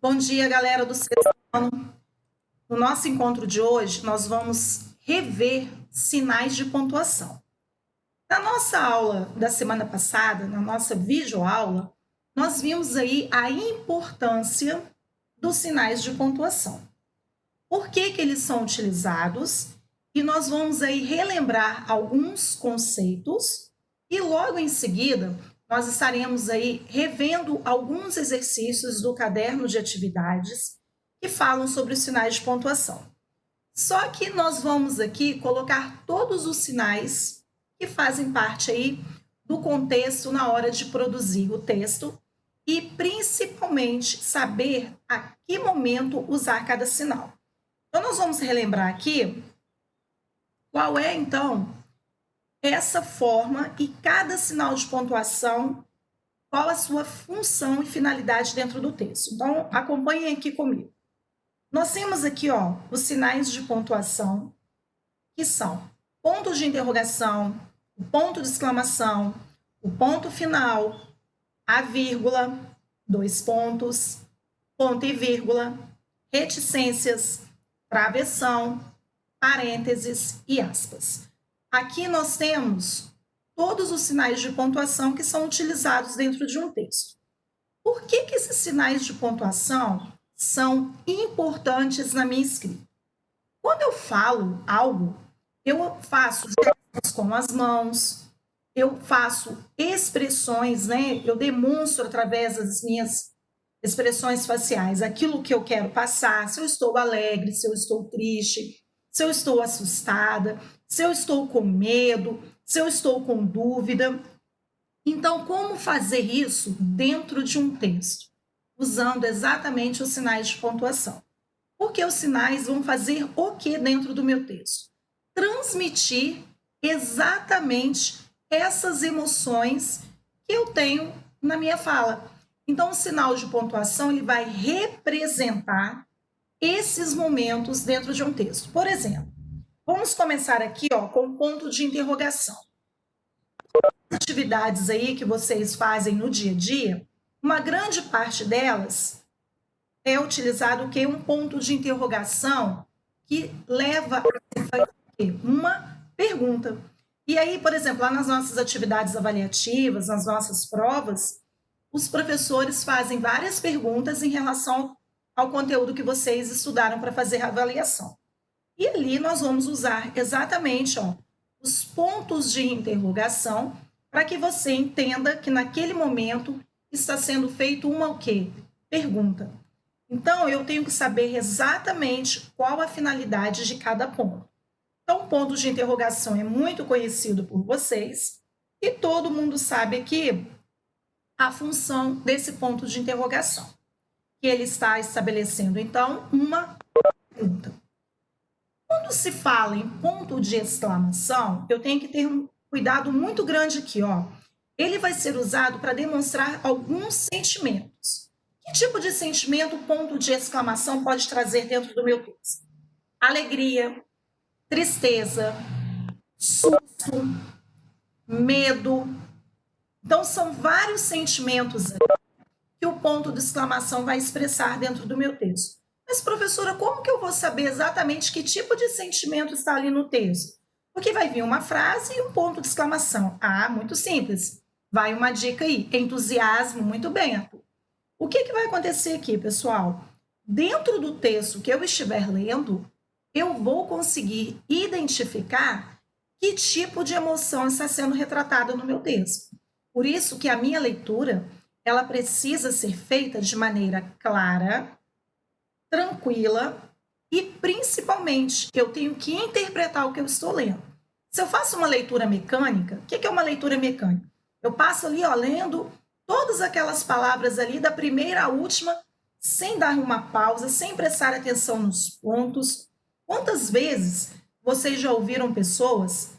Bom dia, galera do sexto ano. No nosso encontro de hoje, nós vamos rever sinais de pontuação. Na nossa aula da semana passada, na nossa videoaula, nós vimos aí a importância dos sinais de pontuação. Por que eles são utilizados? E nós vamos aí relembrar alguns conceitos e logo em seguida nós estaremos aí revendo alguns exercícios do caderno de atividades que falam sobre os sinais de pontuação. Só que nós vamos aqui colocar todos os sinais que fazem parte aí do contexto na hora de produzir o texto e principalmente saber a que momento usar cada sinal. Então nós vamos relembrar aqui qual é então essa forma e cada sinal de pontuação, qual a sua função e finalidade dentro do texto. Então, acompanhem aqui comigo. Nós temos aqui, os sinais de pontuação, que são pontos de interrogação, o ponto de exclamação, o ponto final, a vírgula, 2 pontos, ponto e vírgula, reticências, travessão, parênteses e aspas. Aqui nós temos todos os sinais de pontuação que são utilizados dentro de um texto. Por que esses sinais de pontuação são importantes na minha escrita? Quando eu falo algo, eu faço gestos com as mãos, eu faço expressões, né? Eu demonstro através das minhas expressões faciais aquilo que eu quero passar, se eu estou alegre, se eu estou triste, se eu estou assustada, se eu estou com medo, se eu estou com dúvida. Então, como fazer isso dentro de um texto? Usando exatamente os sinais de pontuação. Porque os sinais vão fazer o que dentro do meu texto? Transmitir exatamente essas emoções que eu tenho na minha fala. Então, o sinal de pontuação ele vai representar esses momentos dentro de um texto. Por exemplo, vamos começar aqui com um ponto de interrogação. As atividades aí que vocês fazem no dia a dia, uma grande parte delas é utilizado o quê? Um ponto de interrogação que leva a uma pergunta. E aí, por exemplo, lá nas nossas atividades avaliativas, nas nossas provas, os professores fazem várias perguntas em relação ao conteúdo que vocês estudaram para fazer a avaliação. E ali nós vamos usar exatamente os pontos de interrogação para que você entenda que naquele momento está sendo feito uma o quê? Pergunta. Então, eu tenho que saber exatamente qual a finalidade de cada ponto. Então, o ponto de interrogação é muito conhecido por vocês e todo mundo sabe aqui a função desse ponto de interrogação, que ele está estabelecendo, então, uma pergunta. Quando se fala em ponto de exclamação, eu tenho que ter um cuidado muito grande aqui, Ele vai ser usado para demonstrar alguns sentimentos. Que tipo de sentimento o ponto de exclamação pode trazer dentro do meu texto? Alegria, tristeza, susto, medo. Então, são vários sentimentos que o ponto de exclamação vai expressar dentro do meu texto. Mas, professora, como que eu vou saber exatamente que tipo de sentimento está ali no texto? Porque vai vir uma frase e um ponto de exclamação. Muito simples. Vai uma dica aí. Entusiasmo, muito bem, Arthur. O que vai acontecer aqui, pessoal? Dentro do texto que eu estiver lendo, eu vou conseguir identificar que tipo de emoção está sendo retratada no meu texto. Por isso que a minha leitura, ela precisa ser feita de maneira clara, tranquila e, principalmente, eu tenho que interpretar o que eu estou lendo. Se eu faço uma leitura mecânica, o que é uma leitura mecânica? Eu passo ali, lendo todas aquelas palavras ali, da primeira à última, sem dar uma pausa, sem prestar atenção nos pontos. Quantas vezes vocês já ouviram pessoas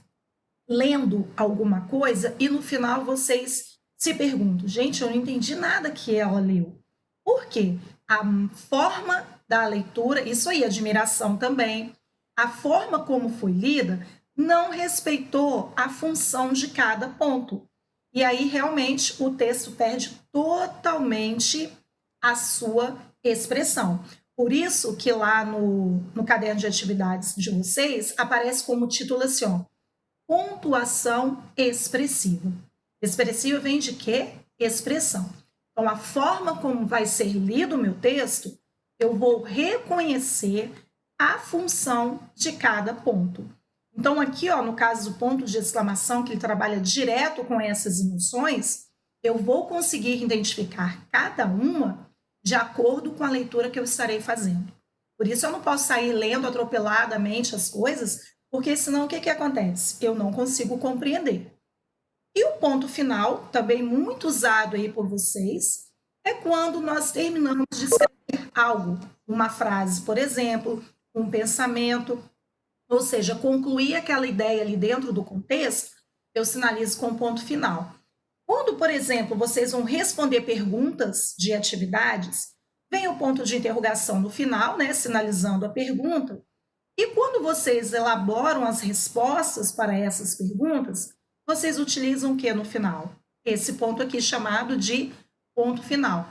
lendo alguma coisa e no final vocês se perguntam, gente, eu não entendi nada que ela leu. Por quê? A forma da leitura, isso aí, admiração também, a forma como foi lida não respeitou a função de cada ponto. E aí, realmente, o texto perde totalmente a sua expressão. Por isso que lá no caderno de atividades de vocês aparece como título assim, ó, pontuação expressiva. Expressiva vem de quê? Expressão. Então, a forma como vai ser lido o meu texto, eu vou reconhecer a função de cada ponto. Então, aqui, ó, no caso do ponto de exclamação, que ele trabalha direto com essas emoções, eu vou conseguir identificar cada uma de acordo com a leitura que eu estarei fazendo. Por isso, eu não posso sair lendo atropeladamente as coisas, porque senão o que acontece? Eu não consigo compreender. E o ponto final, também muito usado aí por vocês, é quando nós terminamos de escrever algo, uma frase, por exemplo, um pensamento, ou seja, concluir aquela ideia ali dentro do contexto, eu sinalizo com ponto final. Quando, por exemplo, vocês vão responder perguntas de atividades, vem o ponto de interrogação no final, né, sinalizando a pergunta. E quando vocês elaboram as respostas para essas perguntas, vocês utilizam o que no final? Esse ponto aqui chamado de ponto final.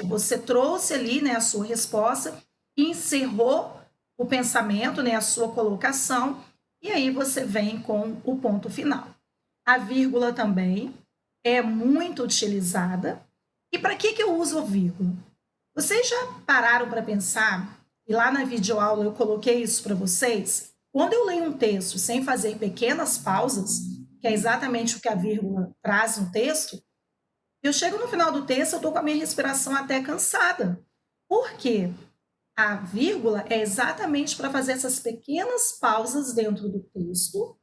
Você trouxe ali, né, a sua resposta, encerrou o pensamento, né, a sua colocação, e aí você vem com o ponto final. A vírgula também é muito utilizada. E para que eu uso a vírgula? Vocês já pararam para pensar, e lá na videoaula eu coloquei isso para vocês, quando eu leio um texto sem fazer pequenas pausas, que é exatamente o que a vírgula traz no texto, eu chego no final do texto, eu estou com a minha respiração até cansada. Por quê? A vírgula é exatamente para fazer essas pequenas pausas dentro do texto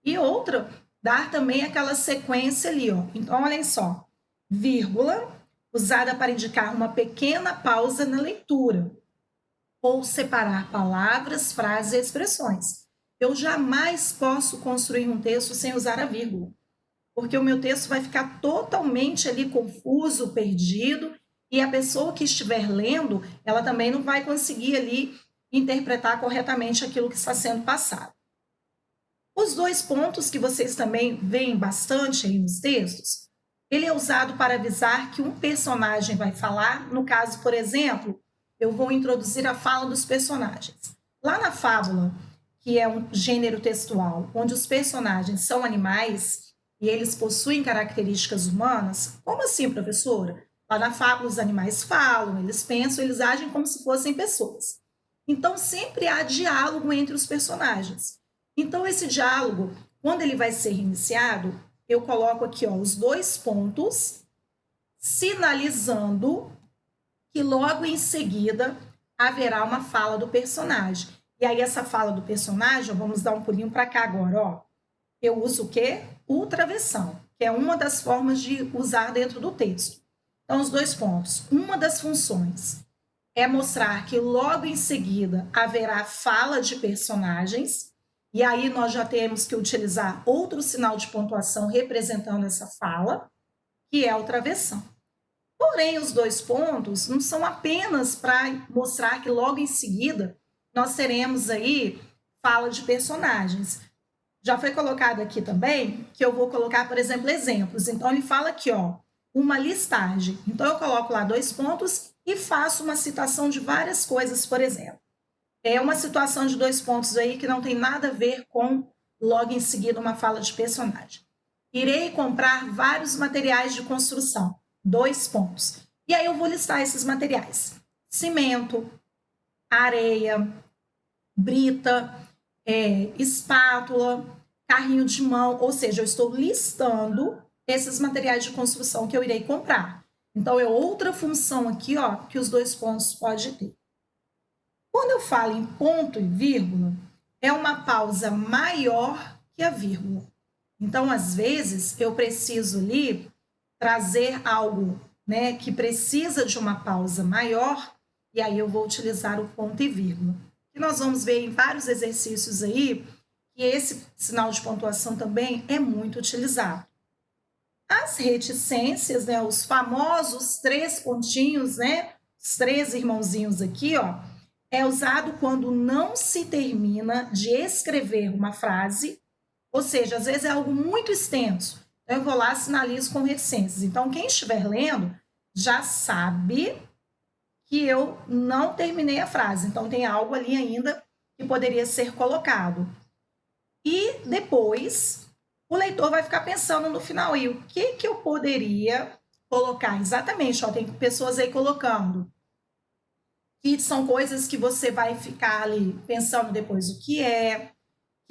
e outra, dar também aquela sequência ali, ó. Então, olhem só, vírgula, usada para indicar uma pequena pausa na leitura ou separar palavras, frases e expressões. Eu jamais posso construir um texto sem usar a vírgula, porque o meu texto vai ficar totalmente ali confuso, perdido, e a pessoa que estiver lendo, ela também não vai conseguir ali interpretar corretamente aquilo que está sendo passado. Os dois pontos que vocês também veem bastante aí nos textos, ele é usado para avisar que um personagem vai falar. No caso, por exemplo, eu vou introduzir a fala dos personagens. Lá na fábula, que é um gênero textual, onde os personagens são animais e eles possuem características humanas, como assim, professora? Lá na fábula, os animais falam, eles pensam, eles agem como se fossem pessoas. Então, sempre há diálogo entre os personagens. Então, esse diálogo, quando ele vai ser iniciado, eu coloco aqui, ó, os dois pontos, sinalizando que logo em seguida haverá uma fala do personagem. E aí, essa fala do personagem, vamos dar um pulinho para cá agora, ó. Eu uso o quê? O travessão, que é uma das formas de usar dentro do texto. Então, os dois pontos. Uma das funções é mostrar que logo em seguida haverá fala de personagens, e aí nós já temos que utilizar outro sinal de pontuação representando essa fala, que é o travessão. Porém, os dois pontos não são apenas para mostrar que logo em seguida nós teremos aí fala de personagens. Já foi colocado aqui também que eu vou colocar, por exemplo, exemplos. Então, ele fala aqui, ó, uma listagem. Então, eu coloco lá dois pontos e faço uma citação de várias coisas, por exemplo. É uma situação de dois pontos aí que não tem nada a ver com logo em seguida uma fala de personagem. Irei comprar vários materiais de construção. Dois pontos. E aí eu vou listar esses materiais: cimento, areia, brita, espátula, carrinho de mão, ou seja, eu estou listando esses materiais de construção que eu irei comprar. Então, é outra função aqui, ó, que os dois pontos podem ter. Quando eu falo em ponto e vírgula, é uma pausa maior que a vírgula. Então, às vezes, eu preciso ali trazer algo, né, que precisa de uma pausa maior, e aí eu vou utilizar o ponto e vírgula. E nós vamos ver em vários exercícios aí que esse sinal de pontuação também é muito utilizado. As reticências, né, os famosos três pontinhos, né, os três irmãozinhos aqui, ó, é usado quando não se termina de escrever uma frase, ou seja, às vezes é algo muito extenso. Então, eu vou lá e sinalizo com reticências. Então, quem estiver lendo já sabe que eu não terminei a frase. Então, tem algo ali ainda que poderia ser colocado. E depois, o leitor vai ficar pensando no final aí, o que eu poderia colocar? Exatamente, ó, tem pessoas aí colocando. Que são coisas que você vai ficar ali pensando depois o que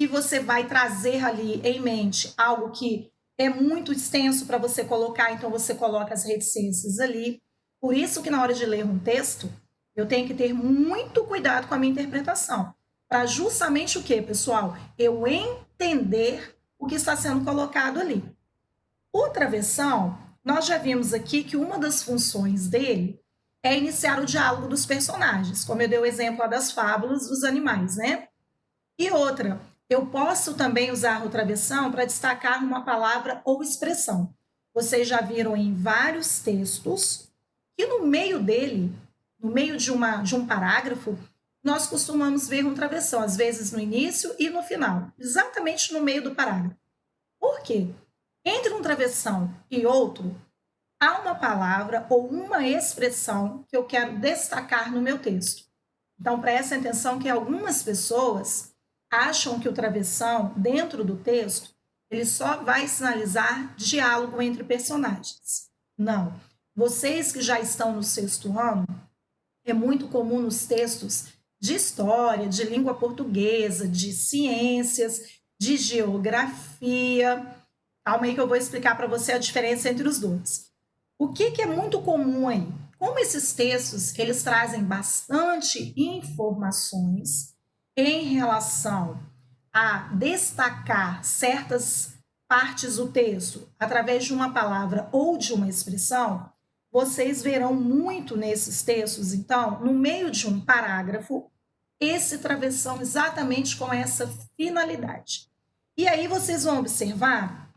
você vai trazer ali em mente algo que é muito extenso para você colocar, então você coloca as reticências ali. Por isso que na hora de ler um texto, eu tenho que ter muito cuidado com a minha interpretação, para justamente o quê, pessoal? Eu entender o que está sendo colocado ali. O travessão, nós já vimos aqui que uma das funções dele é iniciar o diálogo dos personagens, como eu dei o exemplo lá das fábulas dos animais, né? E outra, eu posso também usar o travessão para destacar uma palavra ou expressão. Vocês já viram em vários textos que no meio dele, no meio de um parágrafo, nós costumamos ver um travessão, às vezes no início e no final, exatamente no meio do parágrafo. Por quê? Entre um travessão e outro, há uma palavra ou uma expressão que eu quero destacar no meu texto. Então, prestem atenção que algumas pessoas acham que o travessão, dentro do texto, ele só vai sinalizar diálogo entre personagens. Não. Vocês que já estão no 6º ano, é muito comum nos textos de história, de língua portuguesa, de ciências, de geografia. Calma aí que eu vou explicar para você a diferença entre os dois. O que é muito comum aí? Como esses textos, eles trazem bastante informações em relação a destacar certas partes do texto através de uma palavra ou de uma expressão, vocês verão muito nesses textos, então, no meio de um parágrafo, esse travessão exatamente com essa finalidade. E aí vocês vão observar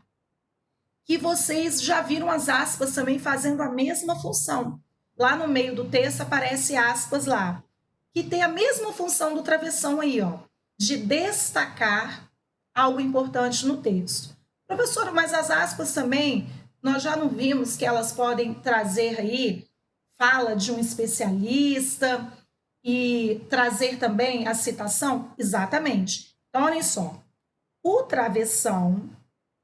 que vocês já viram as aspas também fazendo a mesma função. Lá no meio do texto aparece aspas lá, que tem a mesma função do travessão aí, ó, de destacar algo importante no texto. Professora, mas as aspas também, nós já não vimos que elas podem trazer aí fala de um especialista e trazer também a citação? Exatamente. Então, olhem só, o travessão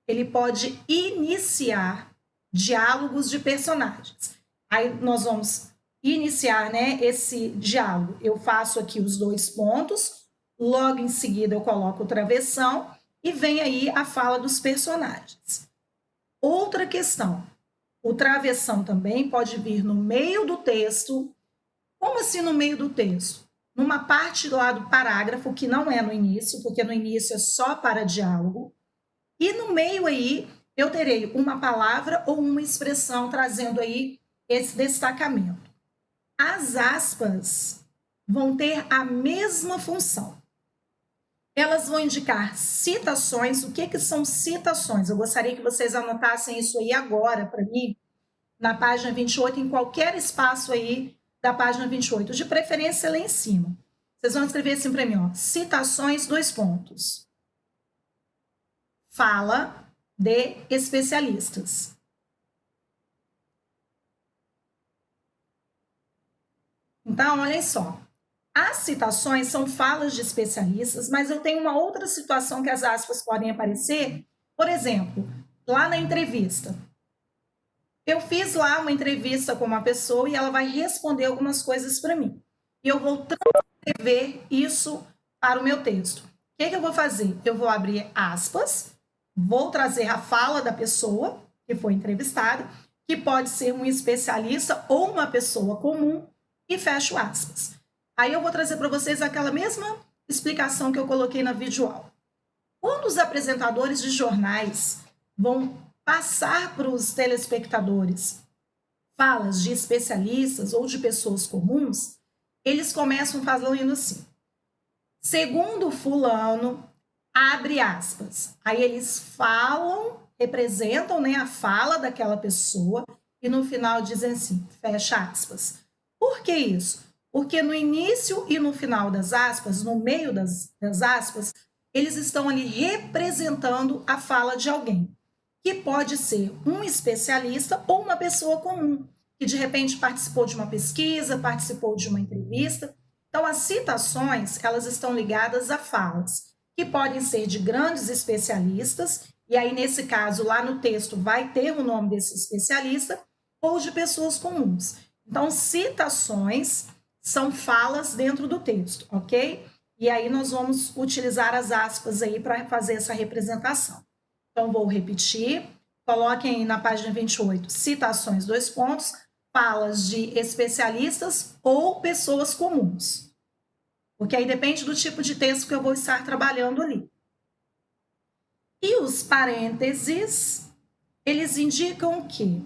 ele pode iniciar diálogos de personagens. Aí nós vamos iniciar, né, esse diálogo. Eu faço aqui os 2 pontos, logo em seguida eu coloco o travessão e vem aí a fala dos personagens. Outra questão, o travessão também pode vir no meio do texto. Como assim no meio do texto? Numa parte lá do parágrafo, que não é no início, porque no início é só para diálogo, e no meio aí, eu terei uma palavra ou uma expressão trazendo aí esse destacamento. As aspas vão ter a mesma função. Elas vão indicar citações. O que são citações? Eu gostaria que vocês anotassem isso aí agora para mim, na página 28, em qualquer espaço aí da página 28, de preferência lá em cima. Vocês vão escrever assim para mim, ó, citações, 2 pontos. Fala de especialistas. Então, olhem só. As citações são falas de especialistas, mas eu tenho uma outra situação que as aspas podem aparecer. Por exemplo, lá na entrevista. Eu fiz lá uma entrevista com uma pessoa e ela vai responder algumas coisas para mim. E eu vou transcrever isso para o meu texto. O que eu vou fazer? Eu vou abrir aspas, vou trazer a fala da pessoa que foi entrevistada, que pode ser um especialista ou uma pessoa comum, e fecho aspas. Aí eu vou trazer para vocês aquela mesma explicação que eu coloquei na videoaula. Quando os apresentadores de jornais vão passar para os telespectadores falas de especialistas ou de pessoas comuns, eles começam falando assim: segundo fulano, abre aspas. Aí eles falam, representam, né, a fala daquela pessoa e no final dizem assim, fecha aspas. Por que isso? Porque no início e no final das aspas, no meio das aspas, eles estão ali representando a fala de alguém, que pode ser um especialista ou uma pessoa comum, que de repente participou de uma pesquisa, participou de uma entrevista. Então, as citações, elas estão ligadas a falas, que podem ser de grandes especialistas, e aí, nesse caso, lá no texto vai ter o nome desse especialista, ou de pessoas comuns. Então, citações são falas dentro do texto, ok? E aí nós vamos utilizar as aspas aí para fazer essa representação. Então, vou repetir. Coloquem aí na página 28, citações, dois pontos, falas de especialistas ou pessoas comuns. Porque aí depende do tipo de texto que eu vou estar trabalhando ali. E os parênteses, eles indicam que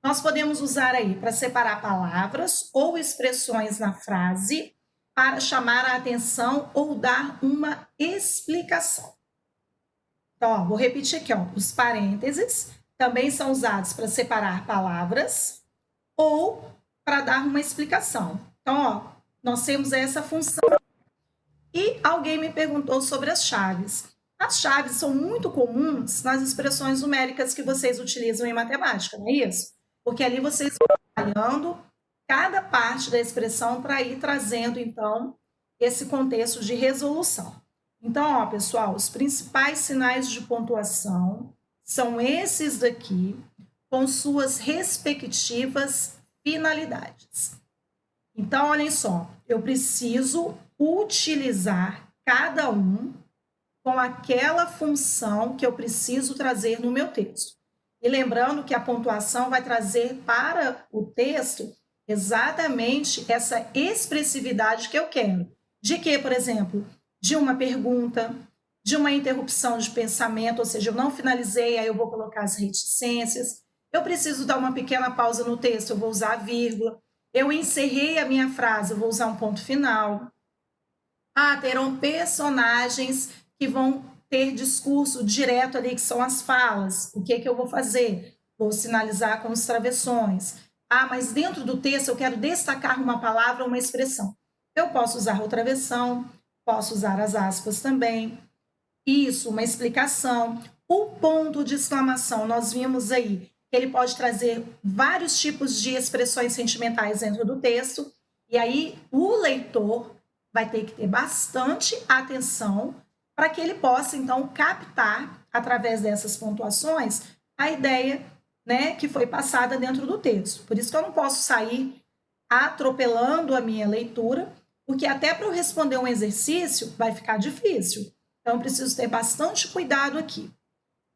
nós podemos usar aí para separar palavras ou expressões na frase para chamar a atenção ou dar uma explicação. Então, ó, vou repetir aqui, ó, os parênteses também são usados para separar palavras ou para dar uma explicação. Então, ó, nós temos essa função. E alguém me perguntou sobre as chaves. As chaves são muito comuns nas expressões numéricas que vocês utilizam em matemática, não é isso? Porque ali vocês vão trabalhando cada parte da expressão para ir trazendo, então, esse contexto de resolução. Então, ó, pessoal, os principais sinais de pontuação são esses daqui, com suas respectivas finalidades. Então, olhem só, eu preciso utilizar cada um com aquela função que eu preciso trazer no meu texto. E lembrando que a pontuação vai trazer para o texto exatamente essa expressividade que eu quero. De que, por exemplo, de uma pergunta, de uma interrupção de pensamento, ou seja, eu não finalizei, aí eu vou colocar as reticências. Eu preciso dar uma pequena pausa no texto, eu vou usar a vírgula. Eu encerrei a minha frase, eu vou usar um ponto final. Ah, terão personagens que vão ter discurso direto ali, que são as falas. O que eu vou fazer? Vou sinalizar com os travessões. Ah, mas dentro do texto eu quero destacar uma palavra ou uma expressão. Eu posso usar o travessão, posso usar as aspas também. Isso, uma explicação. O ponto de exclamação, nós vimos aí que ele pode trazer vários tipos de expressões sentimentais dentro do texto, e aí o leitor vai ter que ter bastante atenção para que ele possa, então, captar, através dessas pontuações, a ideia, né, que foi passada dentro do texto. Por isso que eu não posso sair atropelando a minha leitura, porque até para eu responder um exercício vai ficar difícil. Então, eu preciso ter bastante cuidado aqui.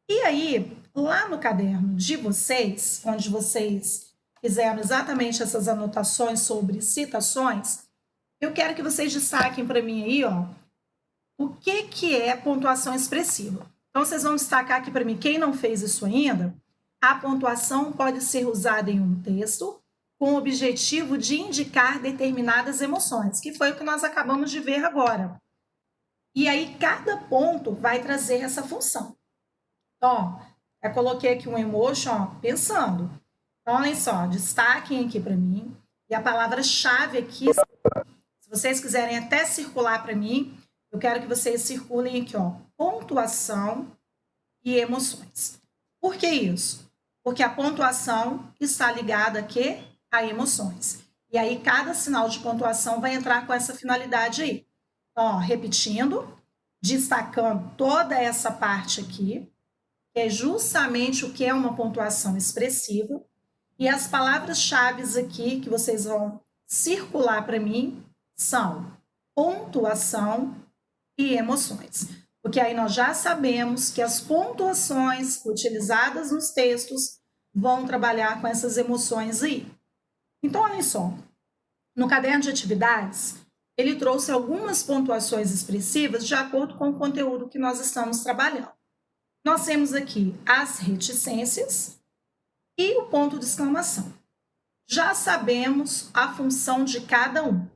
E aí, lá no caderno de vocês, onde vocês fizeram exatamente essas anotações sobre citações, eu quero que vocês destaquem para mim aí, ó, o que é pontuação expressiva. Então, vocês vão destacar aqui para mim, quem não fez isso ainda, a pontuação pode ser usada em um texto com o objetivo de indicar determinadas emoções, que foi o que nós acabamos de ver agora. E aí, cada ponto vai trazer essa função. Então, ó, eu coloquei aqui um emoji, ó, pensando. Então, olhem só, destaquem aqui para mim. E a palavra-chave aqui, se vocês quiserem até circular para mim, eu quero que vocês circulem aqui, ó, pontuação e emoções. Por que isso? Porque a pontuação está ligada aqui a emoções. E aí, cada sinal de pontuação vai entrar com essa finalidade aí. Então, ó, repetindo, destacando toda essa parte aqui, que é justamente o que é uma pontuação expressiva, e as palavras-chave aqui que vocês vão circular para mim são pontuação e emoções. Porque aí nós já sabemos que as pontuações utilizadas nos textos vão trabalhar com essas emoções aí. Então, olhem só, no caderno de atividades, ele trouxe algumas pontuações expressivas de acordo com o conteúdo que nós estamos trabalhando. Nós temos aqui as reticências e o ponto de exclamação. Já sabemos a função de cada um.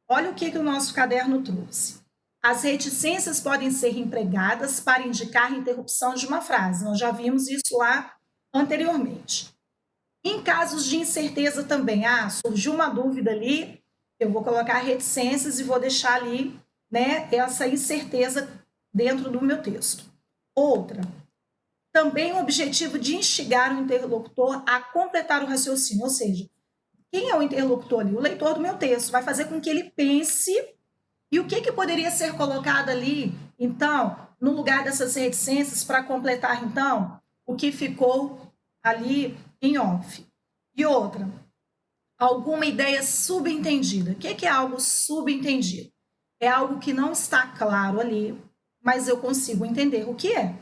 Olha o que o nosso caderno trouxe. As reticências podem ser empregadas para indicar a interrupção de uma frase. Nós já vimos isso lá anteriormente. Em casos de incerteza também, surgiu uma dúvida ali, eu vou colocar reticências e vou deixar ali, né, essa incerteza dentro do meu texto. Outra, também o objetivo de instigar o interlocutor a completar o raciocínio, ou seja, Quem é o interlocutor ali? O leitor do meu texto. Vai fazer com que ele pense e o que poderia ser colocado ali, então, no lugar dessas reticências para completar, então, o que ficou ali em off. E outra, alguma ideia subentendida. O que é algo subentendido? É algo que não está claro ali, mas eu consigo entender o que é.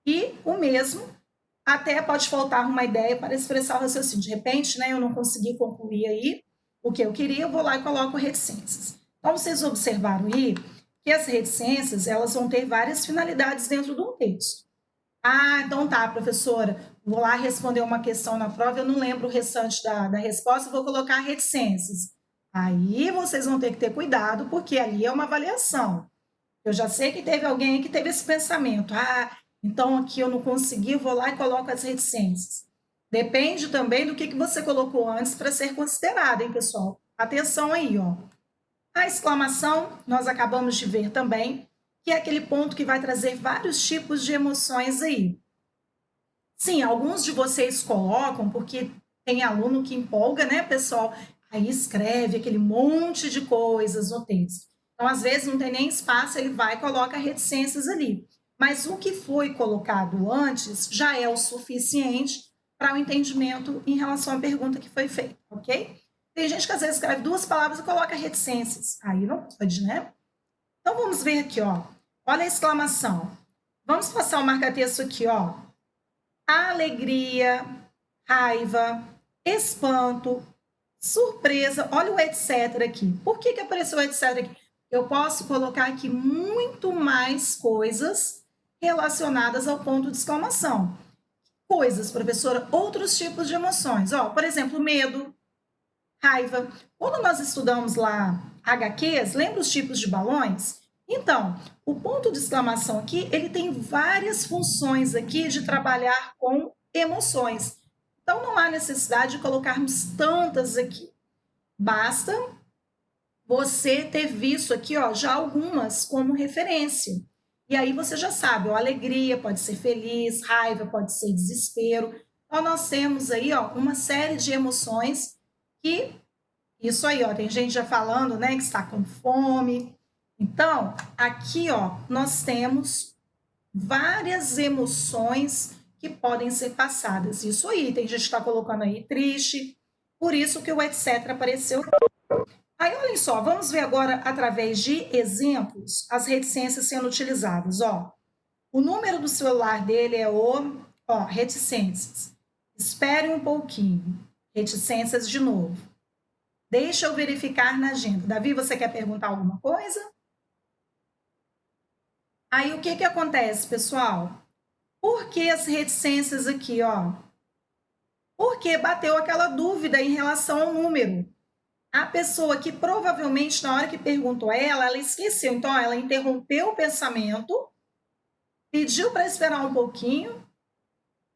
E o mesmo, até pode faltar uma ideia para expressar o raciocínio. De repente, né, eu não consegui concluir aí o que eu queria, eu vou lá e coloco reticências. Então, vocês observaram aí que as reticências, elas vão ter várias finalidades dentro de um texto. Ah, então tá, professora, vou lá responder uma questão na prova, eu não lembro o restante da resposta, vou colocar reticências. Aí vocês vão ter que ter cuidado, porque ali é uma avaliação. Eu já sei que teve alguém que teve esse pensamento. Ah, então aqui eu não consegui, vou lá e coloco as reticências. Depende também do que você colocou antes para ser considerado, hein, pessoal? Atenção aí, ó. A exclamação, nós acabamos de ver também, que é aquele ponto que vai trazer vários tipos de emoções aí. Sim, alguns de vocês colocam, porque tem aluno que empolga, né, pessoal? Aí escreve aquele monte de coisas no texto. Então, às vezes, não tem nem espaço, ele vai e coloca reticências ali. Mas o que foi colocado antes já é o suficiente para o entendimento em relação à pergunta que foi feita, ok? Tem gente que às vezes escreve 2 palavras e coloca reticências. Aí não pode, né? Então, vamos ver aqui, ó. Olha a exclamação. Vamos passar o marca-texto aqui, ó. Alegria, raiva, espanto, surpresa. Olha o etc aqui. Por que apareceu o etc aqui? Eu posso colocar aqui muito mais coisas relacionadas ao ponto de exclamação. Coisas, professora, outros tipos de emoções. Ó, por exemplo, medo, raiva. Quando nós estudamos lá HQs, lembra os tipos de balões? Então, o ponto de exclamação aqui, ele tem várias funções aqui de trabalhar com emoções. Então, não há necessidade de colocarmos tantas aqui. Basta você ter visto aqui, ó, já algumas como referência. E aí você já sabe, ó, alegria pode ser feliz, raiva pode ser desespero. Então, nós temos aí, ó, uma série de emoções que, isso aí, ó, tem gente já falando, né, que está com fome. Então, aqui, ó, nós temos várias emoções que podem ser passadas. Isso aí, tem gente que está colocando aí triste, por isso que o etc. apareceu. Aí, olhem só, vamos ver agora, através de exemplos, as reticências sendo utilizadas. Ó, o número do celular dele é o, ó, reticências. Espere um pouquinho. Reticências de novo. Deixa eu verificar na agenda. Davi, você quer perguntar alguma coisa? Aí, o que acontece, pessoal? Por que as reticências aqui, ó? Porque bateu aquela dúvida em relação ao número. A pessoa que provavelmente, na hora que perguntou a ela esqueceu. Então, ela interrompeu o pensamento, pediu para esperar um pouquinho,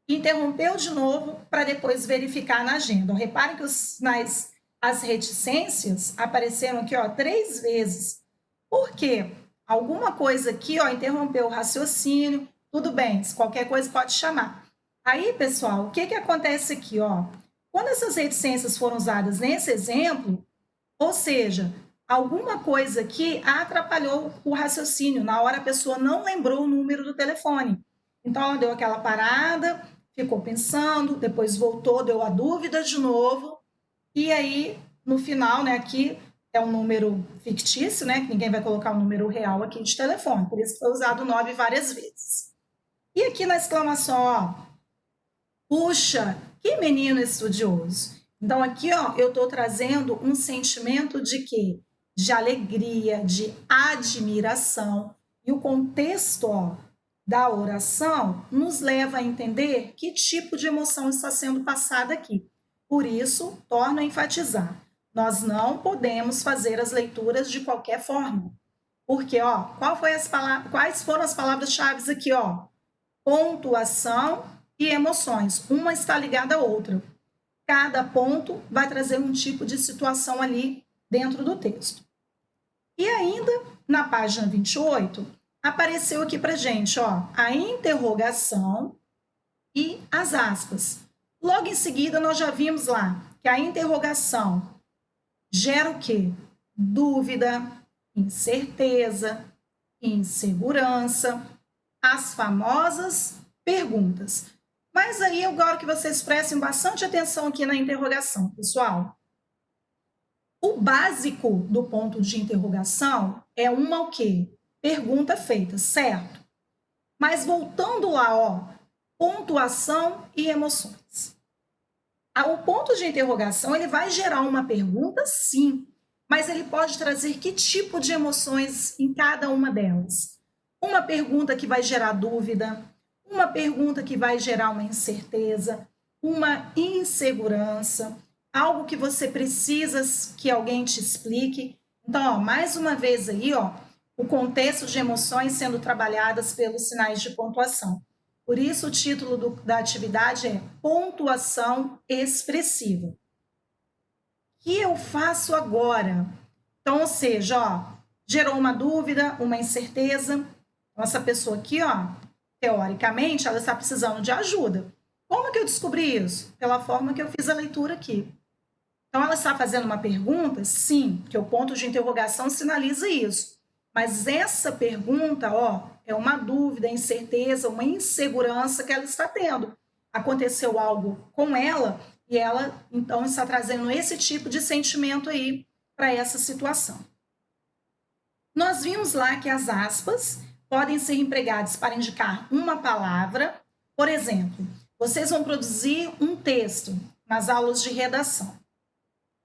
interrompeu de novo para depois verificar na agenda. Reparem que as reticências apareceram aqui, ó, 3 vezes. Por quê? Alguma coisa aqui, ó, interrompeu o raciocínio. Tudo bem, se qualquer coisa pode chamar. Aí, pessoal, o que acontece aqui, ó? Quando essas reticências foram usadas nesse exemplo, ou seja, alguma coisa aqui atrapalhou o raciocínio. Na hora a pessoa não lembrou o número do telefone. Então, ela deu aquela parada, ficou pensando, depois voltou, deu a dúvida de novo. E aí, no final, né, aqui é um número fictício, né, que ninguém vai colocar um número real aqui de telefone. Por isso que foi usado o 9 várias vezes. E aqui na exclamação, ó, puxa, que menino estudioso. Então, aqui, ó, eu estou trazendo um sentimento de quê? De alegria, de admiração. E o contexto, ó, da oração nos leva a entender que tipo de emoção está sendo passada aqui. Por isso, torno a enfatizar, nós não podemos fazer as leituras de qualquer forma. Porque, ó, quais foram as palavras-chave aqui, ó? Pontuação e emoções. Uma está ligada à outra. Cada ponto vai trazer um tipo de situação ali dentro do texto. E ainda, na página 28, apareceu aqui para gente, ó, a interrogação e as aspas. Logo em seguida, nós já vimos lá que a interrogação gera o quê? Dúvida, incerteza, insegurança, as famosas perguntas. Mas aí eu quero que vocês prestem bastante atenção aqui na interrogação, pessoal. O básico do ponto de interrogação é uma o quê? Pergunta feita, certo? Mas voltando lá, ó, pontuação e emoções. O ponto de interrogação, ele vai gerar uma pergunta, sim, mas ele pode trazer que tipo de emoções em cada uma delas. Uma pergunta que vai gerar dúvida, uma pergunta que vai gerar uma incerteza, uma insegurança, algo que você precisa que alguém te explique. Então, ó, mais uma vez aí, ó, o contexto de emoções sendo trabalhadas pelos sinais de pontuação. Por isso, o título da atividade é Pontuação Expressiva. O que eu faço agora? Então, ou seja, ó, gerou uma dúvida, uma incerteza. Então, essa pessoa aqui, ó, teoricamente, ela está precisando de ajuda. Como que eu descobri isso? Pela forma que eu fiz a leitura aqui. Então, ela está fazendo uma pergunta? Sim, porque o ponto de interrogação sinaliza isso. Mas essa pergunta, ó, é uma dúvida, incerteza, uma insegurança que ela está tendo. Aconteceu algo com ela e ela, então, está trazendo esse tipo de sentimento aí para essa situação. Nós vimos lá que as aspas podem ser empregadas para indicar uma palavra. Por exemplo, vocês vão produzir um texto nas aulas de redação.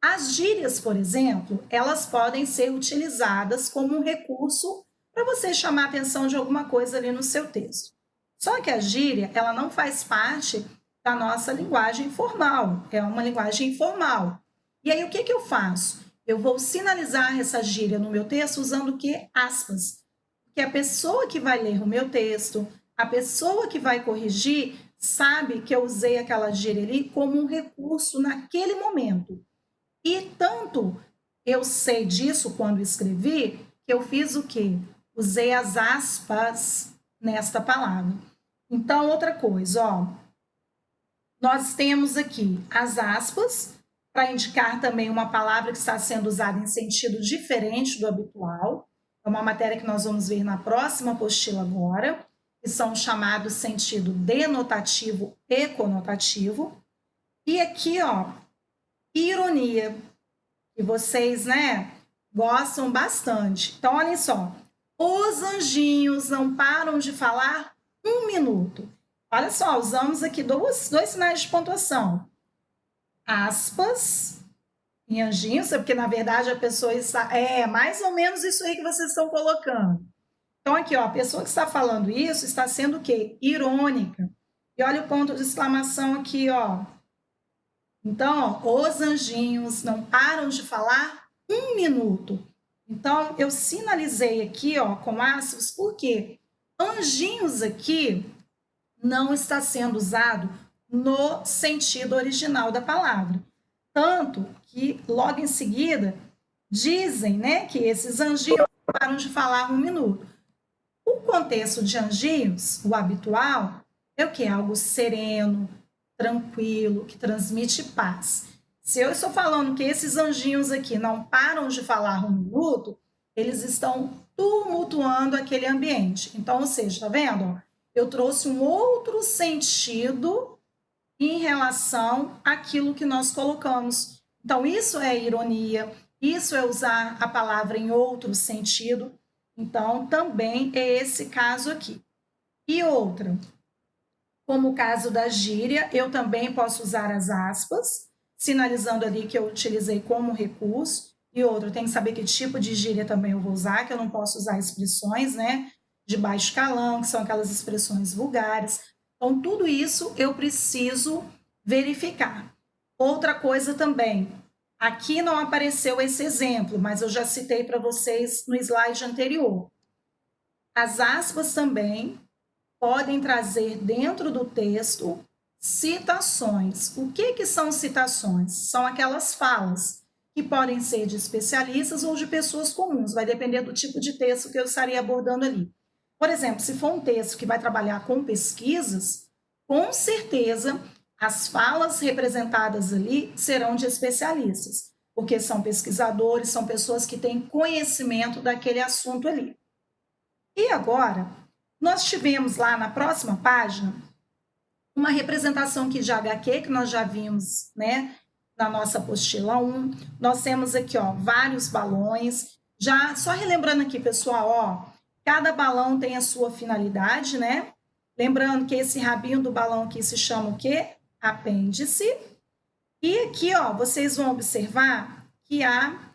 As gírias, por exemplo, elas podem ser utilizadas como um recurso para você chamar a atenção de alguma coisa ali no seu texto. Só que a gíria, ela não faz parte da nossa linguagem formal, é uma linguagem informal. E aí, o que eu faço? Eu vou sinalizar essa gíria no meu texto usando o quê? Aspas. Porque a pessoa que vai ler o meu texto, a pessoa que vai corrigir, sabe que eu usei aquela gíria ali como um recurso naquele momento. E tanto eu sei disso quando escrevi, que eu fiz o quê? Usei as aspas nesta palavra. Então, outra coisa, ó. Nós temos aqui as aspas, para indicar também uma palavra que está sendo usada em sentido diferente do habitual. É uma matéria que nós vamos ver na próxima apostila agora, que são chamados sentido denotativo e conotativo. E aqui, ó, ironia, que vocês, né, gostam bastante. Então, olhem só. Os anjinhos não param de falar 1 minuto. Olha só, usamos aqui dois sinais de pontuação. Aspas em anjinhos, porque na verdade a pessoa está... É mais ou menos isso aí que vocês estão colocando. Então, aqui, ó, a pessoa que está falando isso está sendo o quê? Irônica. E olha o ponto de exclamação aqui, ó. Então, ó, os anjinhos não param de falar 1 minuto. Então, eu sinalizei aqui, ó, com aspas, porque anjinhos aqui não está sendo usado no sentido original da palavra. Tanto que, logo em seguida, dizem, né, que esses anjinhos param de falar 1 minuto. O contexto de anjinhos, o habitual, é o que? Algo sereno, tranquilo, que transmite paz. Se eu estou falando que esses anjinhos aqui não param de falar 1 minuto, eles estão tumultuando aquele ambiente. Então, ou seja, tá vendo? Eu trouxe um outro sentido em relação àquilo que nós colocamos. Então, isso é ironia, isso é usar a palavra em outro sentido. Então, também é esse caso aqui. E outra, como o caso da gíria, eu também posso usar as aspas, sinalizando ali que eu utilizei como recurso. E outro, tem que saber que tipo de gíria também eu vou usar, que eu não posso usar expressões, né, de baixo calão, que são aquelas expressões vulgares. Então, tudo isso eu preciso verificar. Outra coisa também, aqui não apareceu esse exemplo, mas eu já citei para vocês no slide anterior. As aspas também podem trazer dentro do texto citações. O que são citações? São aquelas falas que podem ser de especialistas ou de pessoas comuns, vai depender do tipo de texto que eu estaria abordando ali. Por exemplo, se for um texto que vai trabalhar com pesquisas, com certeza As falas representadas ali serão de especialistas, porque são pesquisadores, são pessoas que têm conhecimento daquele assunto ali. E agora, nós tivemos lá na próxima página uma representação aqui de HQ, que nós já vimos, né, na nossa apostila 1. Nós temos aqui, ó, vários balões. Já, só relembrando aqui, pessoal, ó, cada balão tem a sua finalidade, né? Lembrando que esse rabinho do balão aqui se chama o quê? Apêndice. E aqui, ó, vocês vão observar que há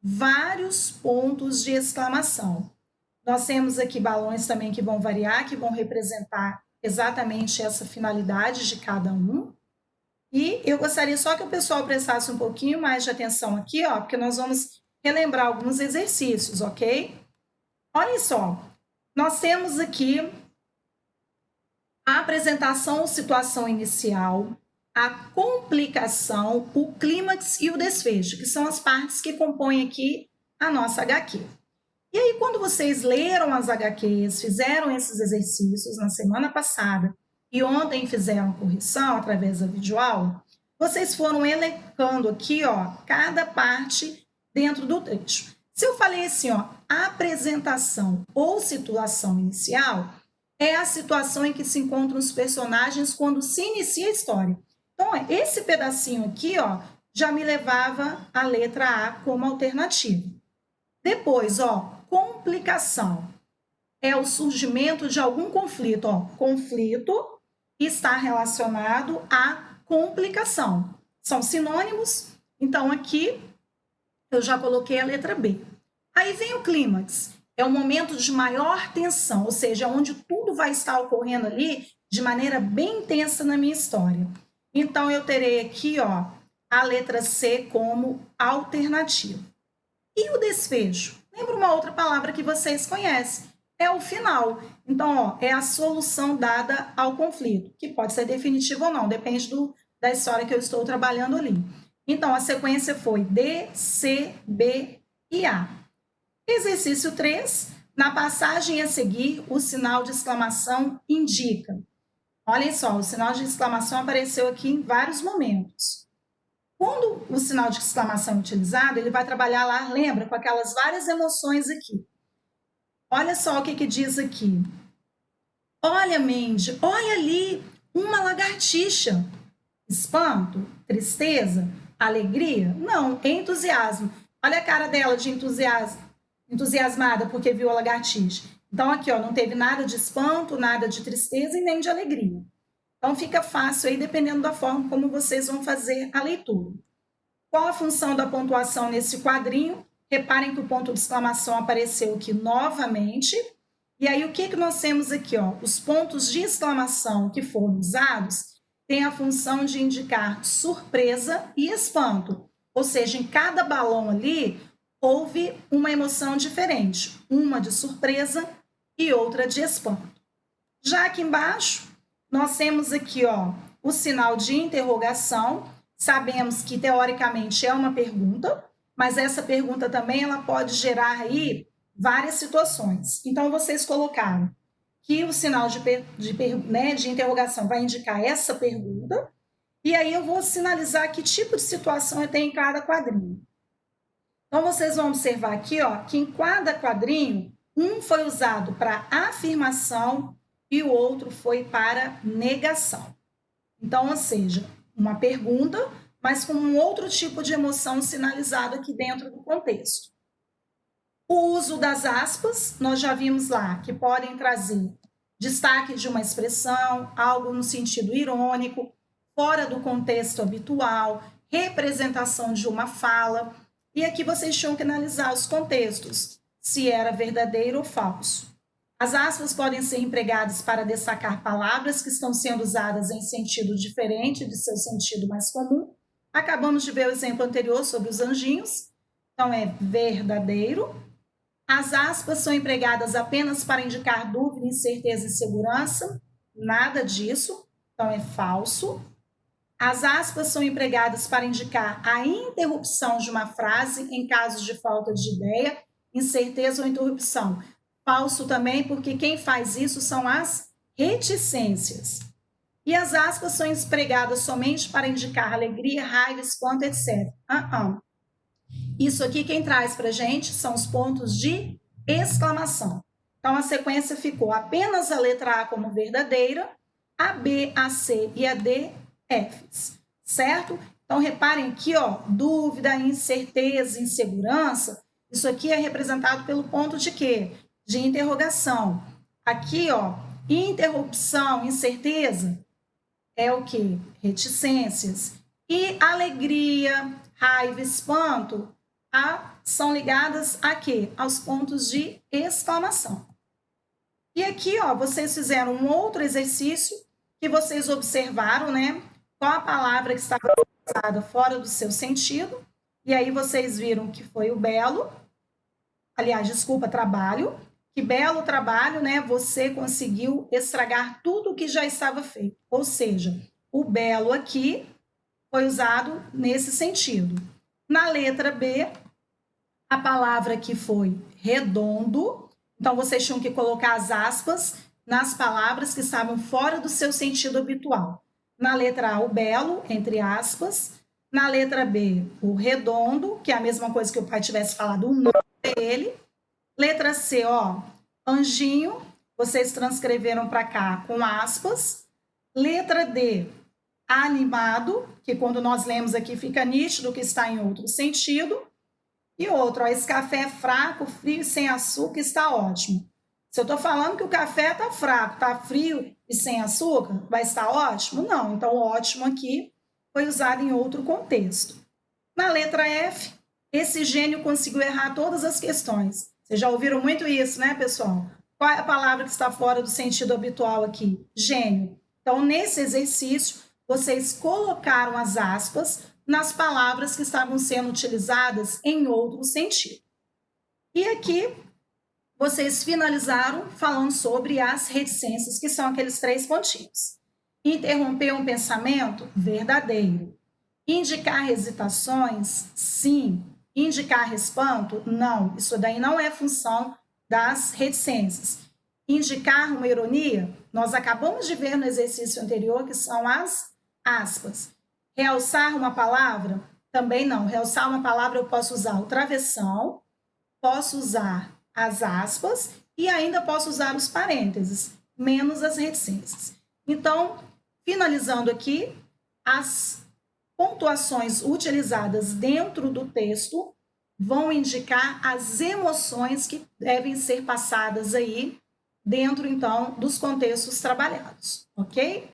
vários pontos de exclamação. Nós temos aqui balões também que vão variar, que vão representar exatamente essa finalidade de cada um. E eu gostaria só que o pessoal prestasse um pouquinho mais de atenção aqui, ó, porque nós vamos relembrar alguns exercícios, ok? Olhem só, nós temos aqui a apresentação ou situação inicial, a complicação, o clímax e o desfecho, que são as partes que compõem aqui a nossa HQ. E aí, quando vocês leram as HQs, fizeram esses exercícios na semana passada e ontem fizeram correção através da videoaula, vocês foram elencando aqui, ó, cada parte dentro do trecho. Se eu falei assim, ó, apresentação ou situação inicial, é a situação em que se encontram os personagens quando se inicia a história. Então, esse pedacinho aqui, ó, já me levava a letra A como alternativa. Depois, ó, complicação. É o surgimento de algum conflito, ó. Conflito está relacionado à complicação. São sinônimos, então aqui eu já coloquei a letra B. Aí vem o clímax. É o momento de maior tensão, ou seja, onde tudo vai estar ocorrendo ali de maneira bem intensa na minha história. Então, eu terei aqui, ó, a letra C como alternativa. E o desfecho? Lembra uma outra palavra que vocês conhecem? É o final. Então, ó, é a solução dada ao conflito, que pode ser definitiva ou não, depende da história que eu estou trabalhando ali. Então, a sequência foi D, C, B e A. Exercício 3, na passagem a seguir, o sinal de exclamação indica. Olhem só, o sinal de exclamação apareceu aqui em vários momentos. Quando o sinal de exclamação é utilizado, ele vai trabalhar lá, lembra, com aquelas várias emoções aqui. Olha só o que diz aqui. Olha, Mandy, olha ali, uma lagartixa. Espanto? Tristeza? Alegria? Não, entusiasmo. Olha a cara dela de entusiasmada porque viu a lagartixa. Então, aqui, ó, não teve nada de espanto, nada de tristeza e nem de alegria. Então, fica fácil aí, dependendo da forma como vocês vão fazer a leitura. Qual a função da pontuação nesse quadrinho? Reparem que o ponto de exclamação apareceu aqui novamente. E aí, o que nós temos aqui? Ó? Os pontos de exclamação que foram usados têm a função de indicar surpresa e espanto. Ou seja, em cada balão ali, houve uma emoção diferente. Uma de surpresa e outra de espanto. Já aqui embaixo, nós temos aqui, ó, o sinal de interrogação. Sabemos que, teoricamente, é uma pergunta, mas essa pergunta também ela pode gerar aí várias situações. Então, vocês colocaram que o sinal de interrogação vai indicar essa pergunta, e aí eu vou sinalizar que tipo de situação eu tenho em cada quadrinho. Então, vocês vão observar aqui, ó, que em cada quadrinho, um foi usado para afirmação e o outro foi para negação. Então, ou seja, uma pergunta, mas com um outro tipo de emoção sinalizado aqui dentro do contexto. O uso das aspas, nós já vimos lá, que podem trazer destaque de uma expressão, algo no sentido irônico, fora do contexto habitual, representação de uma fala. E aqui vocês tinham que analisar os contextos, se era verdadeiro ou falso. As aspas podem ser empregadas para destacar palavras que estão sendo usadas em sentido diferente de seu sentido mais comum. Acabamos de ver o exemplo anterior sobre os anjinhos. Então, é verdadeiro. As aspas são empregadas apenas para indicar dúvida, incerteza e segurança. Nada disso. Então, é falso. As aspas são empregadas para indicar a interrupção de uma frase em casos de falta de ideia, incerteza ou interrupção. Falso também, porque quem faz isso são as reticências. E as aspas são empregadas somente para indicar alegria, raiva, espanto, etc. Isso aqui quem traz para a gente são os pontos de exclamação. Então, a sequência ficou apenas a letra A como verdadeira, a B, a C e a D, Fs, certo? Então, reparem aqui, ó, dúvida, incerteza, insegurança, isso aqui é representado pelo ponto de quê? De interrogação. Aqui, ó, interrupção, incerteza, é o quê? Reticências. E alegria, raiva, espanto, são ligadas a quê? Aos pontos de exclamação. E aqui, ó, vocês fizeram um outro exercício que vocês observaram, né? Qual a palavra que estava usada fora do seu sentido. E aí vocês viram que foi o belo. Aliás, desculpa, trabalho. Que belo trabalho, né? Você conseguiu estragar tudo o que já estava feito. Ou seja, o belo aqui foi usado nesse sentido. Na letra B, a palavra que foi redondo. Então, vocês tinham que colocar as aspas nas palavras que estavam fora do seu sentido habitual. Na letra A, o belo, entre aspas. Na letra B, o redondo, que é a mesma coisa que o pai tivesse falado o nome dele. Letra C, ó, anjinho, vocês transcreveram para cá com aspas. Letra D, animado, que quando nós lemos aqui fica nítido que está em outro sentido. E outro, ó, esse café é fraco, frio e sem açúcar, está ótimo. Se eu estou falando que o café está fraco, está frio e sem açúcar, vai estar ótimo? Não, então ótimo aqui foi usado em outro contexto. Na letra F, esse gênio conseguiu errar todas as questões. Vocês já ouviram muito isso, né, pessoal? Qual é a palavra que está fora do sentido habitual aqui? Gênio. Então, nesse exercício, vocês colocaram as aspas nas palavras que estavam sendo utilizadas em outro sentido. E aqui, vocês finalizaram falando sobre as reticências, que são aqueles 3 pontinhos. Interromper um pensamento? Verdadeiro. Indicar hesitações? Sim. Indicar espanto? Não. Isso daí não é função das reticências. Indicar uma ironia? Nós acabamos de ver no exercício anterior que são as aspas. Realçar uma palavra? Também não. Realçar uma palavra eu posso usar o travessão, posso usar as aspas e ainda posso usar os parênteses, menos as reticências. Então, finalizando aqui, as pontuações utilizadas dentro do texto vão indicar as emoções que devem ser passadas aí dentro, então, dos contextos trabalhados, ok?